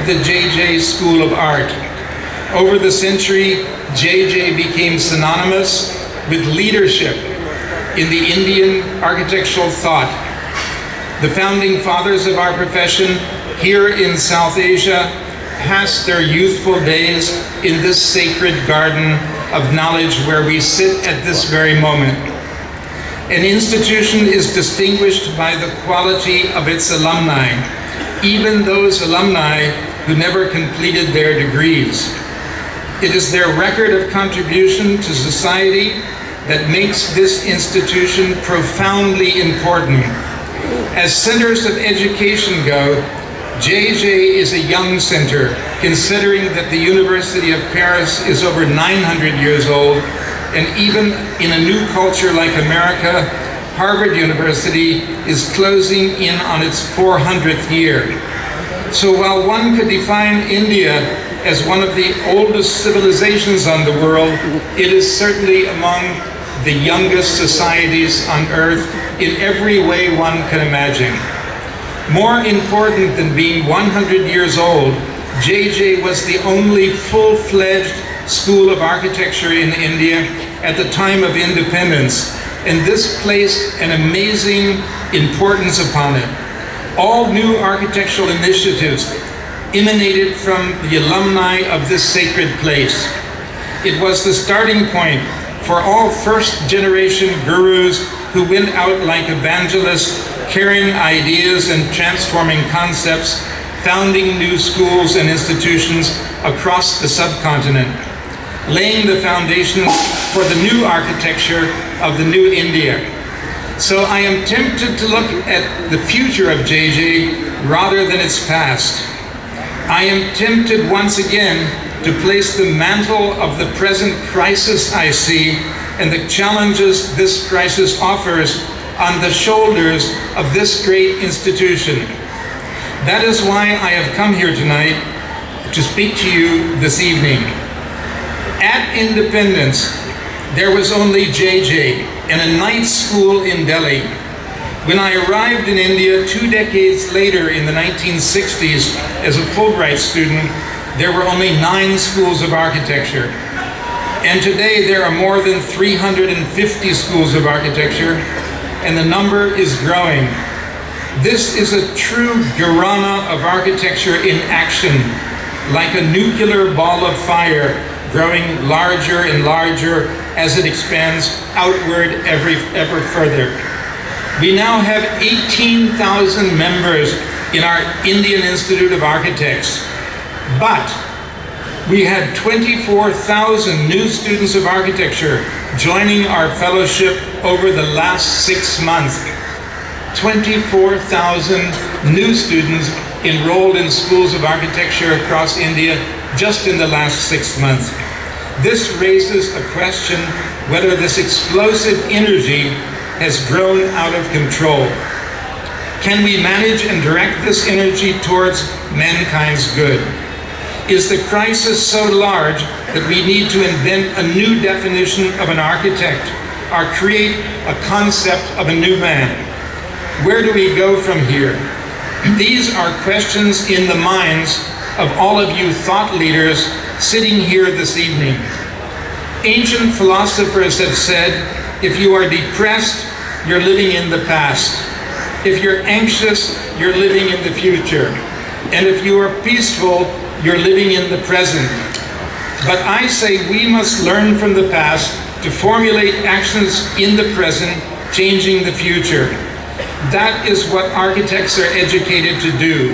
of the JJ School of Art. Over the century, JJ became synonymous with leadership in the Indian architectural thought. The founding fathers of our profession here in South Asia passed their youthful days in this sacred garden of knowledge where we sit at this very moment. An institution is distinguished by the quality of its alumni, even those alumni who never completed their degrees. It is their record of contribution to society that makes this institution profoundly important. As centers of education go, JJ is a young center, considering that the University of Paris is over 900 years old, and even in a new culture like America, Harvard University is closing in on its 400th year. So while one could define India as one of the oldest civilizations on the world, it is certainly among the youngest societies on earth in every way one can imagine. More important than being 100 years old, JJ was the only full-fledged school of architecture in India at the time of independence, and this placed an amazing importance upon it. All new architectural initiatives emanated from the alumni of this sacred place. It was the starting point for all first-generation gurus who went out like evangelists, carrying ideas and transforming concepts, founding new schools and institutions across the subcontinent, laying the foundation for the new architecture of the new India. So I am tempted to look at the future of JJ rather than its past. I am tempted once again to place the mantle of the present crisis I see and the challenges this crisis offers on the shoulders of this great institution. That is why I have come here tonight to speak to you this evening. At independence, there was only JJ and a night school in Delhi. When I arrived in India 2 decades later in the 1960s as a Fulbright student, there were only 9 schools of architecture. And today there are more than 350 schools of architecture, and the number is growing. This is a true Gharana of architecture in action, like a nuclear ball of fire growing larger and larger as it expands outward ever further. We now have 18,000 members in our Indian Institute of Architects, but we had 24,000 new students of architecture joining our fellowship over the last 6 months. 24,000 new students enrolled in schools of architecture across India just in the last 6 months. This raises a question whether this explosive energy has grown out of control. Can we manage and direct this energy towards mankind's good? Is the crisis so large that we need to invent a new definition of an architect or create a concept of a new man? Where do we go from here? These are questions in the minds of all of you thought leaders sitting here this evening. Ancient philosophers have said, if you are depressed, you're living in the past. If you're anxious, you're living in the future. And if you are peaceful, you're living in the present. But I say we must learn from the past to formulate actions in the present, changing the future. That is what architects are educated to do.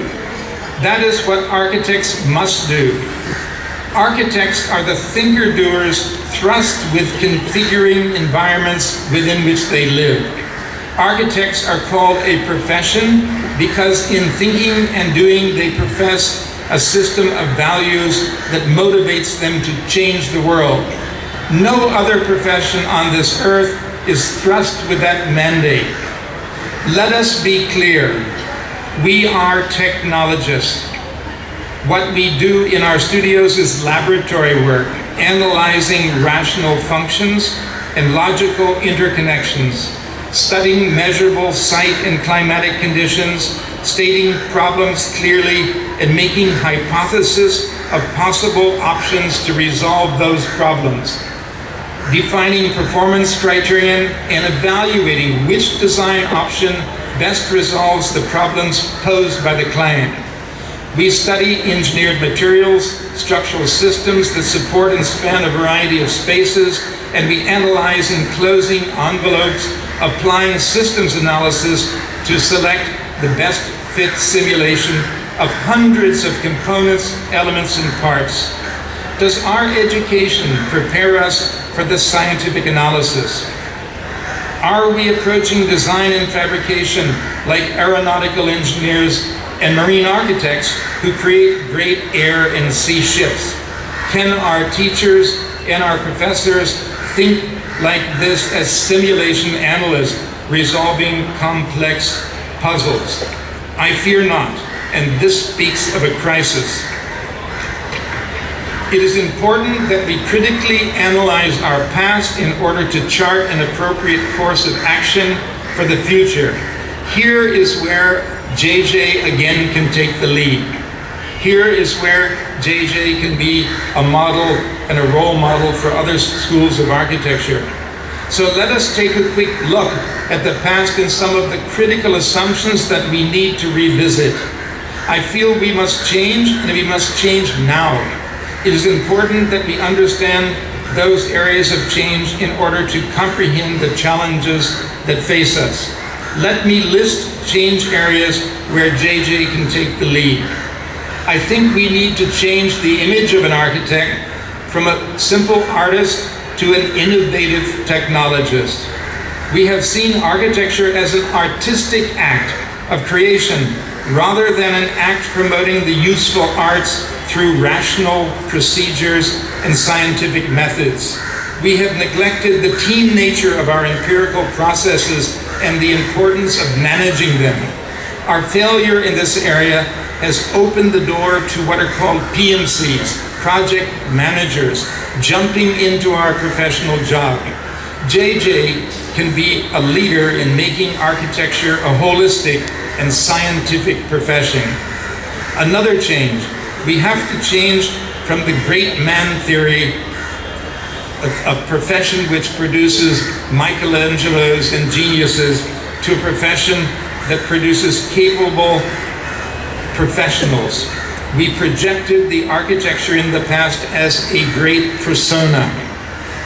That is what architects must do. Architects are the thinker-doers thrust with configuring environments within which they live. Architects are called a profession because in thinking and doing they profess a system of values that motivates them to change the world. No other profession on this earth is thrust with that mandate. Let us be clear. We are technologists. What we do in our studios is laboratory work, analyzing rational functions and logical interconnections, studying measurable site and climatic conditions, stating problems clearly, and making hypotheses of possible options to resolve those problems. Defining performance criterion and evaluating which design option best resolves the problems posed by the client. We study engineered materials, structural systems that support and span a variety of spaces, and we analyze enclosing envelopes, applying systems analysis to select the best fit simulation of hundreds of components, elements, and parts. Does our education prepare us for the scientific analysis? Are we approaching design and fabrication like aeronautical engineers and marine architects who create great air and sea ships? Can our teachers and our professors think like this as simulation analysts resolving complex puzzles? I fear not, and this speaks of a crisis. It is important that we critically analyze our past in order to chart an appropriate course of action for the future. Here is where JJ again can take the lead. Here is where JJ can be a model and a role model for other schools of architecture. So let us take a quick look at the past and some of the critical assumptions that we need to revisit. I feel we must change, and we must change now. It is important that we understand those areas of change in order to comprehend the challenges that face us. Let me list change areas where JJ can take the lead. I think we need to change the image of an architect from a simple artist to an innovative technologist. We have seen architecture as an artistic act of creation rather than an act promoting the useful arts through rational procedures and scientific methods. We have neglected the team nature of our empirical processes and the importance of managing them. Our failure in this area has opened the door to what are called PMCs, project managers, jumping into our professional job. JJ can be a leader in making architecture a holistic and scientific profession. Another change, we have to change from the great man theory, a profession which produces Michelangelos and geniuses, to a profession that produces capable professionals. We projected the architecture in the past as a great persona,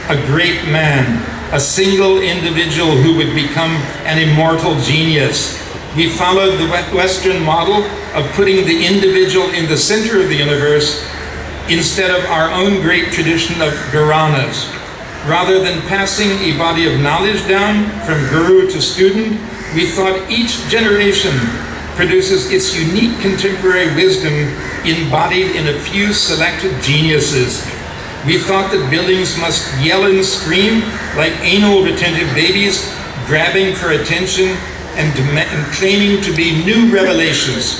a great man, a single individual who would become an immortal genius. We followed the Western model of putting the individual in the center of the universe instead of our own great tradition of Gharanas. Rather than passing a body of knowledge down from guru to student, we thought each generation produces its unique contemporary wisdom embodied in a few selected geniuses. We thought that buildings must yell and scream like anal retentive babies, grabbing for attention and claiming to be new revelations.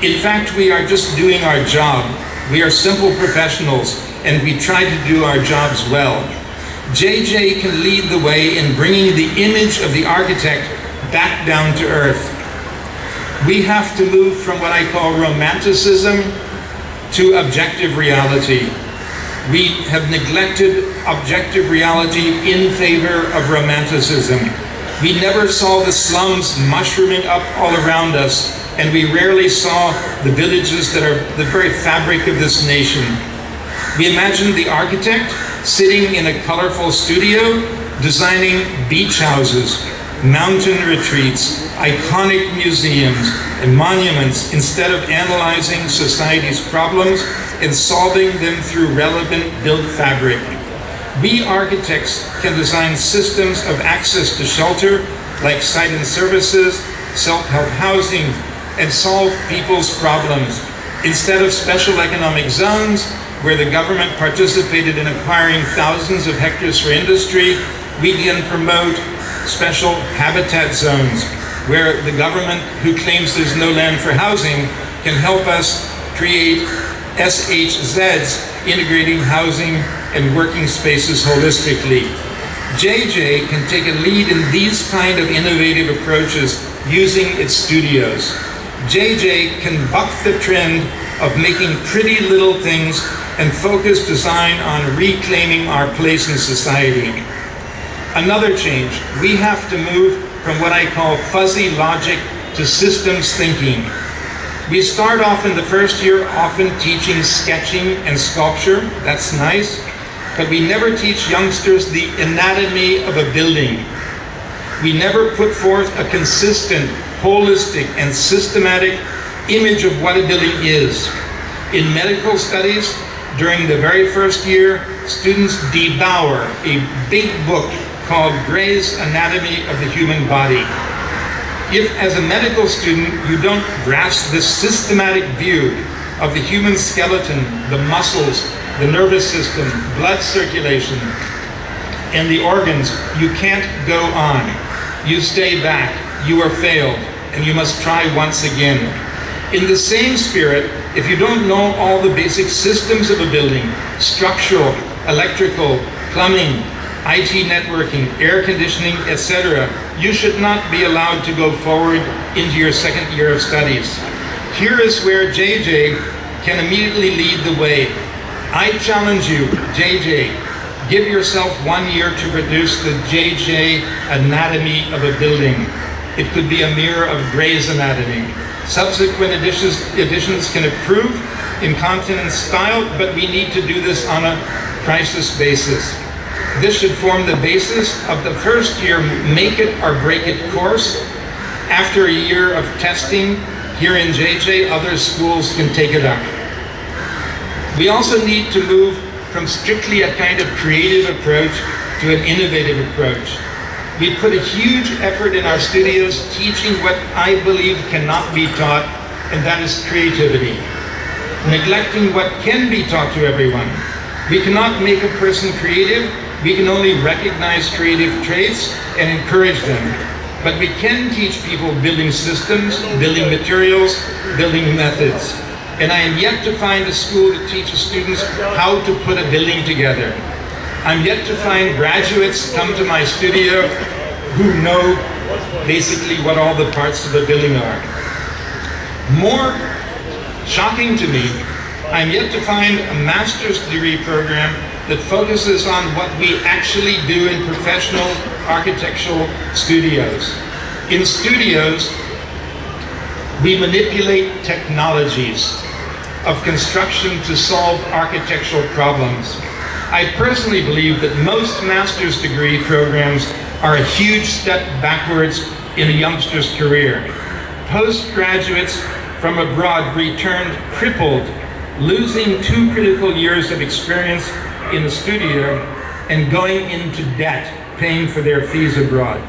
In fact, we are just doing our job. We are simple professionals, and we try to do our jobs well. JJ can lead the way in bringing the image of the architect back down to earth. We have to move from what I call romanticism to objective reality. We have neglected objective reality in favor of romanticism. We never saw the slums mushrooming up all around us, and we rarely saw the villages that are the very fabric of this nation. We imagined the architect sitting in a colorful studio, designing beach houses, mountain retreats, iconic museums, and monuments, instead of analyzing society's problems and solving them through relevant built fabric. We architects can design systems of access to shelter, like site and services, self-help housing, and solve people's problems. Instead of special economic zones, where the government participated in acquiring thousands of hectares for industry, we can promote special habitat zones, where the government, who claims there's no land for housing, can help us create SHZs, integrating housing and working spaces holistically. JJ can take a lead in these kind of innovative approaches using its studios. JJ can buck the trend of making pretty little things and focus design on reclaiming our place in society. Another change, we have to move from what I call fuzzy logic to systems thinking. We start off in the first year often teaching sketching and sculpture, that's nice, but we never teach youngsters the anatomy of a building. We never put forth a consistent, holistic, and systematic image of what a building is. In medical studies, during the very first year, students devour a big book called Gray's Anatomy of the Human Body. If, as a medical student, you don't grasp this systematic view of the human skeleton, the muscles, the nervous system, blood circulation, and the organs, you can't go on. You stay back, you are failed, and you must try once again. In the same spirit, if you don't know all the basic systems of a building, structural, electrical, plumbing, IT networking, air conditioning, etc., you should not be allowed to go forward into your second year of studies. Here is where JJ can immediately lead the way. I challenge you, JJ, give yourself 1 year to produce the JJ anatomy of a building. It could be a mirror of Gray's Anatomy. Subsequent editions can improve in content and style, but we need to do this on a crisis basis. This should form the basis of the first year make it or break it course. After a year of testing here in JJ, other schools can take it up. We also need to move from strictly a kind of creative approach to an innovative approach. We put a huge effort in our studios teaching what I believe cannot be taught, and that is creativity. Neglecting what can be taught to everyone. We cannot make a person creative. We can only recognize creative traits and encourage them. But we can teach people building systems, building materials, building methods. And I am yet to find a school that teaches students how to put a building together. I'm yet to find graduates come to my studio who know basically what all the parts of the building are. More shocking to me, I'm yet to find a master's degree program that focuses on what we actually do in professional architectural studios. In studios, we manipulate technologies of construction to solve architectural problems. I personally believe that most master's degree programs are a huge step backwards in a youngster's career. Postgraduates from abroad returned crippled, losing 2 critical years of experience in the studio and going into debt, paying for their fees abroad.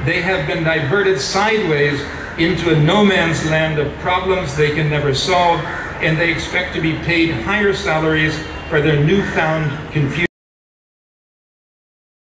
They have been diverted sideways into a no man's land of problems they can never solve, and they expect to be paid higher salaries for their newfound confusion.